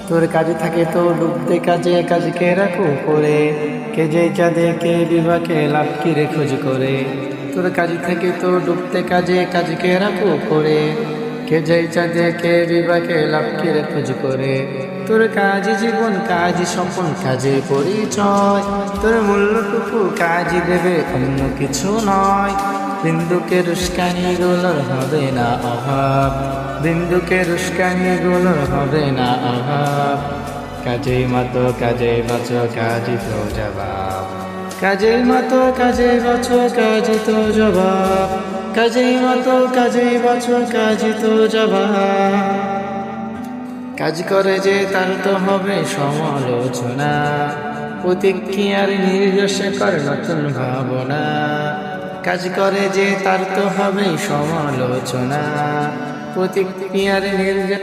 তোর কাজে থাকে তো ডুবতে কাজে কাজকে রাখো করে, কে যে চাঁদে কে বিভাকে লাভ কিরে খোঁজ করে। তোর কাজে থাকে তো ডুবতে কাজে কাজকে রাখো করে, কে যে চাঁদে কে বিভাকে লাভ কিরে খোঁজ করে। তোর কাজই জীবন কাজই স্বপন কাজে পরিচয়, তোর মূল্যটুকু কাজই দেবে অন্য কিছু নয়। বিন্দুকের উস্কানি গুলোর হবে না অভাব, বিন্দুকের উস্কানি গুলোর হবে না অভাব। কাজেই মতো কাজে বাঁচো কাজই তো জবাব, কাজেই মতো কাজে বাঁচো কাজই তো জবাব, কাজেই মতো কাজে বাঁচো কাজই তো জবাব। কাজ করে যে তার তো হবে সমালোচনা, প্রতিক্রিয়ার নির্দেশে করে নতুন ভাবনা। কাজ করে যে তার তো হবে সমালোচনা, প্রতিক্রিয়ার নির্দেশ